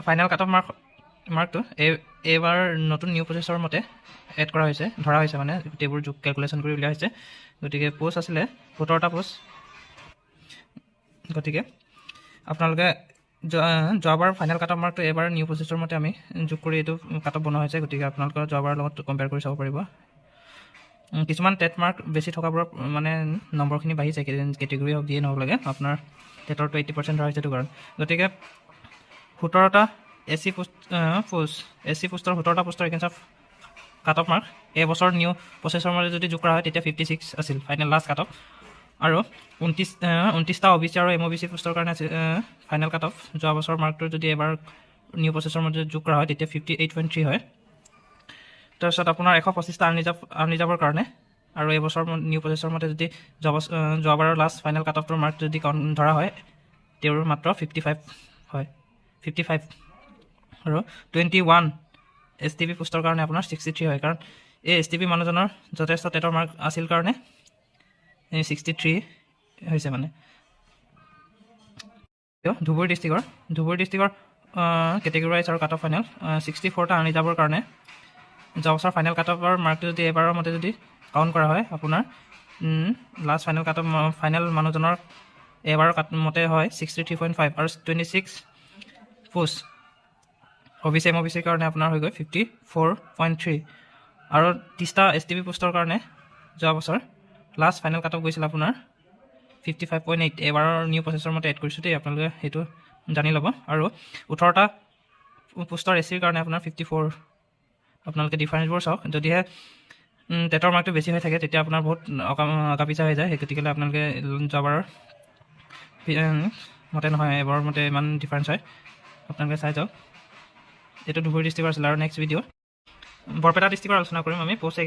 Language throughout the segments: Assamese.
ফাইনেল কাট অফ মাৰ্কটো এইবাৰ নতুন নিউ প্ৰচেছৰ মতে এড কৰা হৈছে, ধৰা হৈছে মানে গোটেইবোৰ যোগ কেলকুলেশ্যন কৰি উলিওৱা হৈছে। গতিকে পোষ্ট আছিলে 17টা পোষ্ট। গতিকে আপোনালোকে যোৱাবাৰ ফাইনেল কাট অফ মাৰ্কটো এইবাৰ নিউ প্ৰচেছৰ মতে আমি যোগ কৰি এইটো কাট অফ বনোৱা হৈছে। গতিকে আপোনালোকৰ যোৱাবাৰৰ লগত কম্পেয়াৰ কৰি চাব পাৰিব। কিছুমান টেট মাৰ্ক বেছি থকাবোৰৰ মানে নম্বৰখিনি বাঢ়িছে, কেটেগৰী হওক যিয়ে নহওক লাগে, আপোনাৰ টেটৰটো 80% ধৰা হৈছে এইটো কাৰণ। গতিকে 17টা এছ চি পোষ্টৰ 17টা পোষ্টৰ against of cut off mark এইবছৰ নিউ প্ৰচেছৰ মতে যদি যোগ কৰা হয় তেতিয়া 56 আছিল ফাইনেল লাষ্ট কাট অফ। আৰু 29টা OBC আৰু MOBC পোষ্টৰ কাৰণে ফাইনেল কাট অফ যোৱা বছৰ মাৰ্কটো যদি এবাৰ নিউ প্ৰচেছৰ মতে যোগ কৰা হয় তেতিয়া 58.3 হয়। তাৰপিছত আপোনাৰ 125টা আনৰিজাৰ্ভৰ কাৰণে আৰু এইবছৰ নিউ প্ৰচেছৰ মতে যদি যোৱাবাৰৰ লাষ্ট ফাইনেল কাট অফটোৰ মাৰ্ক যদি ধৰা হয় তেওঁৰ মাত্ৰ 55 হয়, 55। আৰু 21 STP পোষ্টৰ কাৰণে আপোনাৰ 63 হয়, কাৰণ এই STP মানুহজনৰ যথেষ্ট টেটৰ মাৰ্ক আছিল কাৰণে 63 হৈছে মানে। ধুবুৰী ডিষ্ট্ৰিক্টৰ কেটেগৰী ৱাইজ আৰু কাট অফ ফাইনেল 64টা আনৰিজাৰ্ভৰ কাৰণে যোৱা বছৰ ফাইনেল কাট অফৰ মাৰ্কটো যদি এইবাৰৰ মতে যদি কাউণ্ট কৰা হয় আপোনাৰ last final cut off final মানুহজনৰ এইবাৰৰ মতে হয় 63.5 আৰু 26 পোষ্ট OBC MOBCৰ কাৰণে আপোনাৰ হৈ গৈ 54.3 আৰু 30টা STP পোষ্টৰ কাৰণে যোৱা বছৰ লাষ্ট ফাইনেল কাট অফ গৈছিল আপোনাৰ 55.8। এইবাৰৰ নিউ প্ৰচেছৰ মতে এড কৰিছোঁ দেই, আপোনালোকে সেইটো জানি ল'ব। আৰু 18টা পোষ্টৰ SCৰ কাৰণে আপোনাৰ 54। আপোনালোকে ডিফাৰেঞ্চবোৰ চাওক, যদিহে টেটৰ মাৰ্কটো বেছি হৈ থাকে তেতিয়া আপোনাৰ বহুত অকাপিছা হৈ যায়। সেই গতিকে আপোনালোকে যোৱাবাৰৰ মতে নহয় এবাৰৰ মতে ইমান ডিফাৰেঞ্চ হয়, আপোনালোকে চাই যাওক। এইটো ধুবুৰী ডিষ্ট্ৰিক্টৰ আছিলে। আৰু নেক্সট ভিডিঅ' বৰপেটা ডিষ্ট্ৰিক্টৰ আলোচনা কৰিম আমি পোষ্ট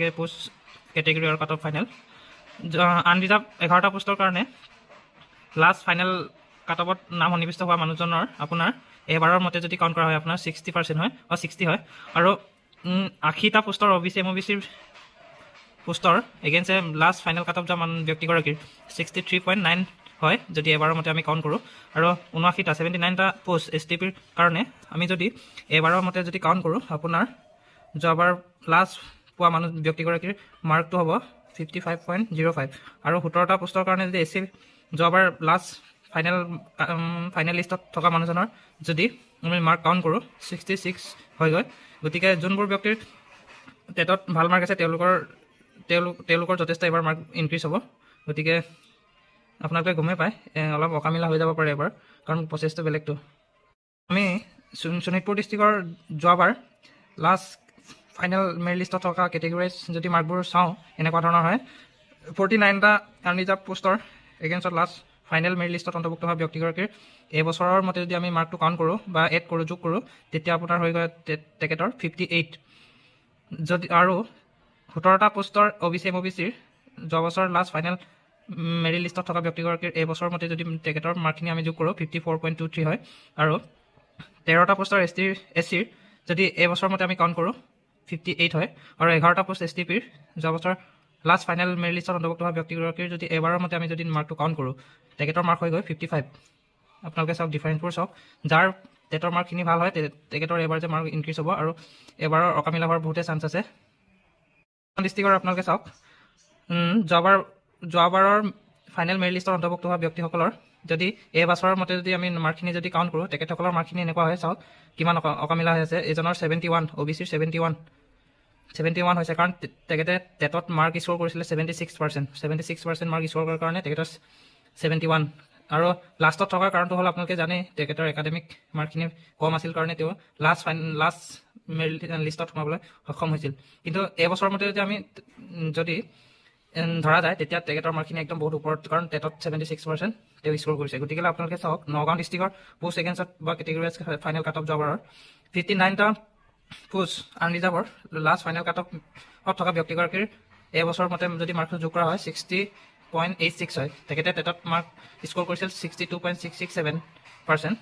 কেটেগৰী আৰু কাট অফ ফাইনেল। আনৰিজাৰ্ভ 11টা পোষ্টৰ কাৰণে লাষ্ট ফাইনেল কাট অফত নাম সন্নিৱিষ্ট হোৱা মানুহজনৰ আপোনাৰ এবাৰৰ মতে যদি কাউণ্ট কৰা হয় আপোনাৰ 60% হয়, 60 হয়। আৰু 80টা পোষ্টৰ OBC MOBCৰ পোষ্টৰ এগেইনষ্টে লাষ্ট ফাইনেল কাট অফ যোৱা ব্যক্তিগৰাকীৰ 63.9 হয় যদি এবাৰৰ মতে আমি কাউণ্ট কৰোঁ। আৰু 79টা পোষ্ট STPৰ কাৰণে আমি যদি এবাৰৰ মতে যদি কাউণ্ট কৰোঁ আপোনাৰ যোৱাবাৰ লাষ্ট পোৱা ব্যক্তিগৰাকীৰ মাৰ্কটো হ'ব 55.05। আৰু 17টা পোষ্টৰ কাৰণে যদি SC যোৱাবাৰ লাষ্ট ফাইনেল লিষ্টত থকা মানুহজনৰ যদি আমি মাৰ্ক কাউণ্ট কৰোঁ 66 হৈ গৈ। গতিকে যোনবোৰ ব্যক্তিৰ টেটত ভাল মাৰ্ক আছে তেওঁলোকৰ যথেষ্ট এবাৰ মাৰ্ক ইনক্ৰিজ হ'ব। গতিকে আপোনালোকে গমেই পায় অলপ অকামিলা হৈ যাব পাৰে এবাৰ, কাৰণ প্ৰচেছটো বেলেগটো। আমি শোণিতপুৰ ডিষ্ট্ৰিক্টৰ যোৱাবাৰ লাষ্ট ফাইনেল মেৰিট লিষ্টত থকা কেটেগৰাইজ যদি মাৰ্কবোৰ চাওঁ এনেকুৱা ধৰণৰ হয়। 49টা আনৰিজাৰ্ভ পোষ্টৰ এগেইনষ্টত লাষ্ট ফাইনেল মেৰিট লিষ্টত অন্তৰ্ভুক্ত হোৱা ব্যক্তিগৰাকীৰ এইবছৰৰ মতে যদি আমি মাৰ্কটো কাউণ্ট কৰোঁ বা এড কৰোঁ যোগ কৰোঁ তেতিয়া আপোনাৰ হৈ গ'ল তেখেতৰ 58। যদি আৰু 17টা পোষ্টৰ OBC MOBCৰ যোৱা বছৰ লাষ্ট ফাইনেল মেৰিট লিষ্টত থকা ব্যক্তিগৰাকীৰ এইবছৰৰ মতে যদি তেখেতৰ মাৰ্কখিনি আমি যোগ কৰোঁ 54.23 হয়। আৰু 13টা পোষ্টৰ SCৰ যদি এইবছৰৰ মতে আমি কাউণ্ট কৰোঁ 58 হয়। আৰু 11টা পোষ্ট STPৰ যোৱা বছৰ লাষ্ট ফাইনেল মেৰিট লিষ্টত অন্তৰ্ভুক্ত হোৱা ব্যক্তিগৰাকীৰ যদি এবাৰৰ মতে আমি যদি মাৰ্কটো কাউণ্ট কৰোঁ তেখেতৰ মাৰ্ক হৈ গৈ 55। আপোনালোকে চাওক ডিফাৰেঞ্চবোৰ চাওক, যাৰ টেটৰ মাৰ্কখিনি ভাল হয় তেখেতৰ এবাৰ যে মাৰ্ক ইনক্ৰিজ হ'ব আৰু এবাৰৰ অকামিলা হোৱাৰ বহুতে চান্স আছে। ডিষ্ট্ৰিক্টৰ আপোনালোকে চাওক যোৱাবাৰৰ ফাইনেল মেৰিট লিষ্টত অন্তৰ্ভুক্ত হোৱা ব্যক্তিসকলৰ যদি এই বছৰৰ মতে যদি আমি মাৰ্কখিনি যদি কাউণ্ট কৰোঁ তেখেতসকলৰ মাৰ্কখিনি এনেকুৱা হয়, চাওক কিমান অকামিলা হৈ আছে। এজনৰ 71, OBCৰ 71 হৈছে, কাৰণ তেখেতে টেটত মাৰ্ক স্ক'ৰ কৰিছিলে 76% মাৰ্ক স্ক'ৰ কৰাৰ কাৰণে তেখেতৰ 71। আৰু লাষ্টত থকাৰ কাৰণটো হ'ল আপোনালোকে জানেই তেখেতৰ একাডেমিক মাৰ্কখিনি কম আছিল কাৰণে তেওঁ লাষ্ট মেৰিট লিষ্টত সোমাবলৈ সক্ষম হৈছিল। কিন্তু এইবছৰৰ মতে যদি আমি যদি ধৰা যায় তেতিয়া তেখেতৰ মাৰ্কখিনি একদম বহুত ওপৰত, কাৰণ টেটত 76% তেওঁ স্ক'ৰ কৰিছে। গতিকে আপোনালোকে চাওক নগাঁও ডিষ্ট্ৰিক্টৰ পোষ্ট এগেইনষ্টত বা কেটেগৰী ফাইনেল কাট অফ যোৱাবাৰৰ 59টা পোষ্ট আনৰিজাৰ্ভৰ লাষ্ট ফাইনেল কাট অফত থকা ব্যক্তিগৰাকীৰ এইবছৰৰ মতে যদি মাৰ্কটো যোগ কৰা হয় 60.86 হয়। তেখেতে টেটত মাৰ্ক স্ক'ৰ কৰিছিল 62.667%।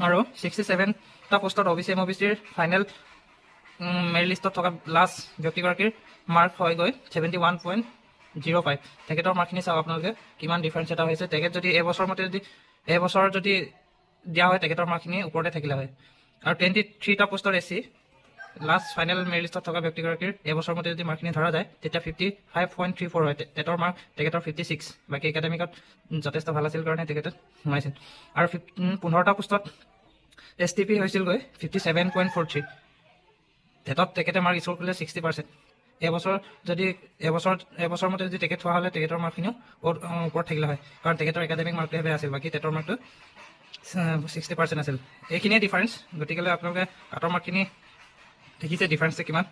আৰু 67টা পোষ্টত OBC MOBCৰ ফাইনেল মেৰিট লিষ্টত থকা লাষ্ট ব্যক্তিগৰাকীৰ মাৰ্ক হৈ গৈ 71.05। তেখেতৰ মাৰ্কখিনি চাওক আপোনালোকে কিমান ডিফাৰেঞ্চ এটা হৈছে। তেখেত যদি এইবছৰ মতে যদি দিয়া হয় তেখেতৰ মাৰ্কখিনি ওপৰতে থাকিলে হয়। আৰু 23টা পোষ্টৰ S C last final merit লিষ্টত থকা ব্যক্তিগৰাকীৰ এবছৰ মতে যদি মাৰ্কখিনি ধৰা যায় তেতিয়া 55.34 হয়। টেটৰ মাৰ্ক তেখেতৰ 56, বাকী একাডেমিকত যথেষ্ট ভাল আছিল কাৰণে তেখেতে সোমাইছিল। আৰু 15টা পোষ্টত STP হৈছিলগৈ 57.43। টেটত তেখেতে মাৰ্ক স্ক'ৰ কৰিলে 60%। এবছৰ মতে যদি তেখেত হোৱা হ'লে তেখেতৰ মাৰ্কখিনিও ওপৰত থাকিলে হয়, কাৰণ তেখেতৰ একাডেমিক মাৰ্কটোহে বেয়া আছিল, বাকী টেটৰ মাৰ্কটো 60% আছিল। এইখিনিয়ে ডিফাৰেঞ্চ। গতিকেলৈ আপোনালোকে কাটৰ মাৰ্কখিনি দেখিছে ডিফাৰেঞ্চটো কিমান।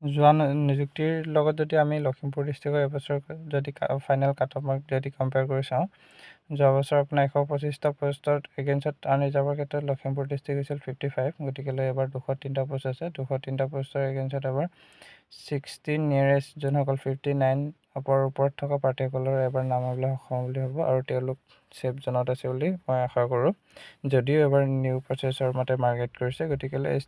যোৱা নিযুক্তিৰ লগত যদি আমি লখিমপুৰ ডিষ্ট্ৰিক্টৰ এবছৰ যদি ফাইনেল কাট অফ মাৰ্ক যদি কম্পেয়াৰ কৰি চাওঁ, যোৱা বছৰ আপোনাৰ 125টা পোষ্টত এগেইনষ্টত আনৰিজাৰ্ভৰ ক্ষেত্ৰত লখিমপুৰ ডিষ্ট্ৰিক্ট হৈছিল 55। গতিকেলৈ এবাৰ 203টা পোষ্ট আছে। 203টা পোষ্টৰ এগেইনষ্টত এবাৰ 16 নিয়েৰেষ্ট যোনসকল 59 ওপৰত থকা প্ৰাৰ্থীসকলৰ এবাৰ নাম আহিবলৈ সক্ষম বুলি হ'ব, আৰু তেওঁলোক ছেফ জোনত আছে বুলি মই আশা কৰোঁ, যদিও এবাৰ নিউ প্ৰচেছৰ মতে মাৰ্কেট কৰিছে। গতিকেলৈ এছ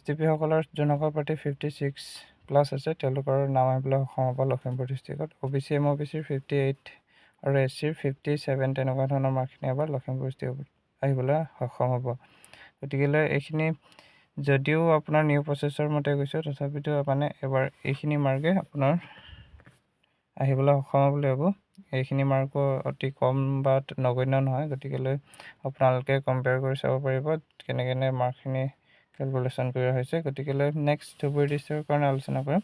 টি পিসকলৰ যোনসকল প্ৰাৰ্থী 56+ আছে তেওঁলোকৰ নাম আহিবলৈ সক্ষম হ'ব লখিমপুৰ ডিষ্ট্ৰিক্টত। OBC MOBCৰ 58 আৰু SCৰ 57 তেনেকুৱা ধৰণৰ মাৰ্কখিনি এবাৰ লখিমপুৰ ডিষ্ট্ৰিক্টত আহিবলৈ সক্ষম হ'ব। গতিকেলৈ এইখিনি যদিও আপোনাৰ নিউ প্ৰচেছৰ মতে গৈছে, তথাপিতো মানে এবাৰ এইখিনি মাৰ্কে আপোনাৰ আহিবলৈ সক্ষম হ'ব বুলি ভাবোঁ। এইখিনি মাৰ্কো অতি কম বা নগণ্য নহয়। গতিকেলৈ আপোনালোকে কম্পেয়াৰ কৰি চাব পাৰিব কেনে মাৰ্কখিনি কেলকুলেশ্যন কৰা হৈছে। গতিকেলৈ নেক্সট ধুবুৰী ডিষ্ট্ৰিক্টৰ কাৰণে আলোচনা কৰিম।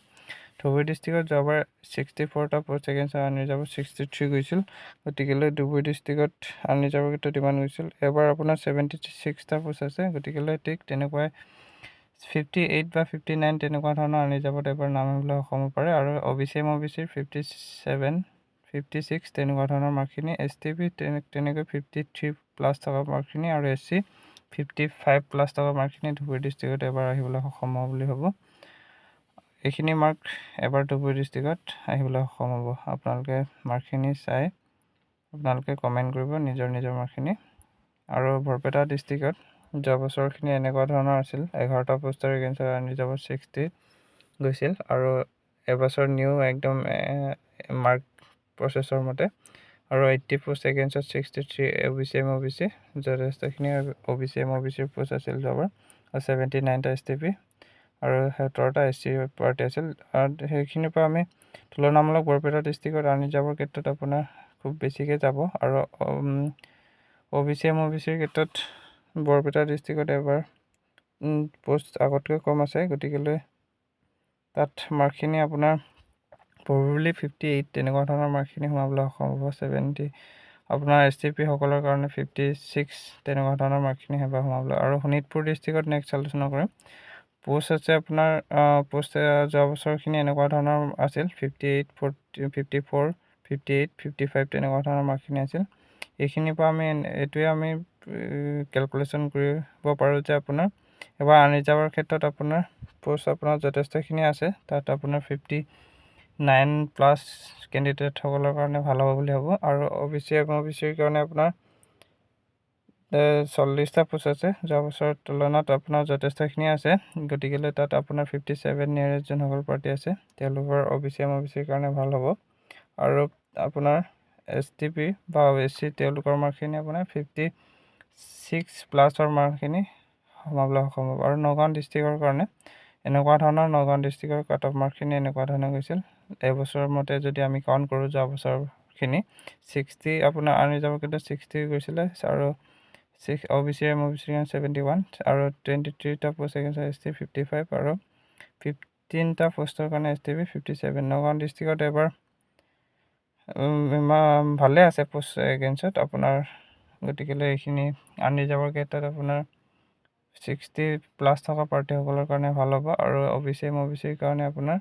ধুবুৰী ডিষ্ট্ৰিক্টত যোৱাবাৰ 64টা পোষ্ট এগেইনষ্ট আনৰিজাৰ্ভত 63 গৈছিল। গতিকেলৈ ধুবুৰী ডিষ্ট্ৰিক্টত আনৰিজাৰ্ভৰ ক্ষেত্ৰত ইমান গৈছিল। এবাৰ আপোনাৰ 76টা পোষ্ট আছে। গতিকেলৈ ঠিক তেনেকুৱাই 58 বা 59 তেনেকুৱা ধৰণৰ আনৰিজাৰ্ভত এবাৰ নাম আহিবলৈ সক্ষম হ'ব পাৰে। আৰু OBC MOBCৰ 57, 56 তেনেকুৱা ধৰণৰ মাৰ্কখিনি, STP তেনেকৈ 53+ থকা মাৰ্কখিনি, আৰু SC 55+ থকা মাৰ্কখিনি ধুবুৰী ডিষ্ট্ৰিক্টত এবাৰ আহিবলৈ সক্ষম হ'ব বুলি ভাবোঁ। এইখিনি মাৰ্ক এবাৰ ধুবুৰী ডিষ্ট্ৰিক্টত আহিবলৈ সক্ষম হ'ব। আপোনালোকে মাৰ্কখিনি চাই আপোনালোকে কমেণ্ট কৰিব নিজৰ মাৰ্কখিনি। আৰু বৰপেটা ডিষ্ট্ৰিক্টত যোৱা বছৰখিনি এনেকুৱা ধৰণৰ আছিল। 11টা পোষ্টৰ এগেইনষ্ট আনৰিজাৰ্ভত 60 গৈছিল, আৰু এবছৰ নিউ একদম মাৰ্ক প্ৰচেছৰ মতে, আৰু 80 পোষ্ট এগেইনষ্টত 63 OBC MOBC যথেষ্টখিনি OBC MOBCৰ পোষ্ট আছিল যোৱাবাৰ, আৰু 79টা STP আৰু 70টা SC পাৰ্টি আছিল। আৰু সেইখিনিৰ পৰা আমি তুলনামূলক বৰপেটা ডিষ্ট্ৰিক্টত আনৰিজাৰ্ভৰ ক্ষেত্ৰত আপোনাৰ খুব বেছিকৈ যাব, আৰু OBC MOBCৰ ক্ষেত্ৰত বৰপেটা ডিষ্ট্ৰিক্টত এবাৰ পোষ্ট আগতকৈ কম আছে। গতিকেলৈ তাত মাৰ্কখিনি আপোনাৰ প্ৰবেবলি 58 তেনেকুৱা ধৰণৰ মাৰ্কখিনি সোমাবলৈ সক্ষম হ'ব। 70 আপোনাৰ STP সকলৰ কাৰণে 56 তেনেকুৱা ধৰণৰ মাৰ্কখিনি এবাৰ সোমাবলৈ। আৰু শোণিতপুৰ ডিষ্ট্ৰিক্টত নেক্সট আলোচনা কৰিম। পোষ্ট আছে আপোনাৰ পোষ্ট যোৱা বছৰখিনি এনেকুৱা ধৰণৰ আছিল 58, 54, 58, 55 তেনেকুৱা ধৰণৰ মাৰ্কখিনি আছিল। এইখিনিৰ পৰা এইটোৱে আমি কেলকুলেশ্যন কৰিব পাৰোঁ যে আপোনাৰ এবাৰ আনৰিজাৰ্ভৰ ক্ষেত্ৰত আপোনাৰ পোষ্ট আপোনাৰ যথেষ্টখিনি আছে। তাত আপোনাৰ 59+ কেণ্ডিডেটসকলৰ কাৰণে ভাল হ'ব বুলি ভাবোঁ। আৰু OBC MOBCৰ কাৰণে আপোনাৰ 40টা পোষ্ট আছে। যোৱা বছৰৰ তুলনাত আপোনাৰ যথেষ্টখিনি আছে। গতিকেলৈ তাত আপোনাৰ 57 নিয়েৰেষ্ট যোনসকল প্ৰাৰ্থী আছে তেওঁলোকৰ OBC MOBCৰ কাৰণে ভাল হ'ব। আৰু আপোনাৰ STP বা OSC তেওঁলোকৰ মাৰ্কখিনি আপোনাৰ 56+ৰ মাৰ্কখিনি সোমাবলৈ সক্ষম হ'ব। আৰু নগাঁও ডিষ্ট্ৰিক্টৰ কাৰণে এনেকুৱা ধৰণৰ নগাঁও ডিষ্ট্ৰিক্টৰ কাট অফ মাৰ্কখিনি এনেকুৱা ধৰণৰ গৈছিল। এবছৰৰ মতে যদি আমি কাউণ্ট কৰোঁ যোৱা বছৰখিনি 60 আপোনাৰ আনৰিজাৰ্ভৰ ক্ষেত্ৰত 60 গৈছিলে, আৰু OBC MOBCৰ 71, আৰু 23টা পোষ্ট এগেইনষ্ট ST 55, আৰু 15টা পোষ্টৰ কাৰণে STP 57। নগাঁও ডিষ্ট্ৰিক্টত এবাৰ ভালে আছে পোষ্ট এগেইনষ্টত আপোনাৰ। গতিকেলৈ এইখিনি আনৰিজাৰ্ভৰ ক্ষেত্ৰত আপোনাৰ 60+ থকা প্ৰাৰ্থীসকলৰ কাৰণে ভাল হ'ব। আৰু OBC MOBCৰ কাৰণে আপোনাৰ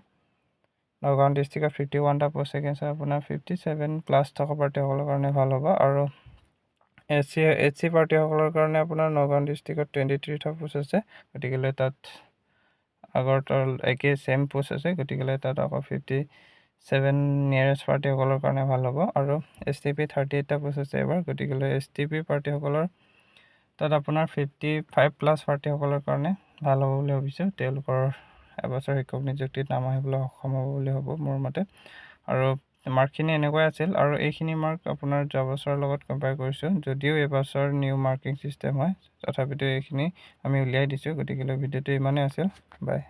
নগাঁও ডিষ্ট্ৰিক্টত 51টা পোষ্ট এগেইনষ্ট আপোনাৰ 57+ থকা প্ৰাৰ্থীসকলৰ কাৰণে ভাল হ'ব। আৰু SC পাৰ্টীসকলৰ কাৰণে আপোনাৰ নগাঁও ডিষ্ট্ৰিক্টত 23টা পোষ্ট আছে। গতিকেলৈ তাত আগৰ একেই ছেইম পোষ্ট আছে। গতিকেলৈ তাত আকৌ 57 নিয়েৰেষ্ট পাৰ্টীসকলৰ কাৰণে ভাল হ'ব। আৰু STP 38টা পোষ্ট আছে এবাৰ। গতিকেলৈ STP পাৰ্টীসকলৰ তাত আপোনাৰ 55+ পাৰ্টীসকলৰ কাৰণে ভাল হ'ব বুলি ভাবিছোঁ। তেওঁলোকৰ এবছৰ শিক্ষক নিযুক্তিত নাম আহিবলৈ সক্ষম হ'ব বুলি ভাবোঁ মোৰ মতে। আৰু মাৰ্কখিনি এনেকুৱাই আছিল আৰু এইখিনি মাৰ্ক আপোনাৰ যোৱা বছৰৰ লগত কম্পেয়াৰ কৰিছোঁ যদিও এইবছৰ নিউ মাৰ্কিং চিষ্টেম হয় তথাপিতো এইখিনি আমি উলিয়াই দিছোঁ গতিকে ভিডিঅ'টো ইমানেই আছিল বাই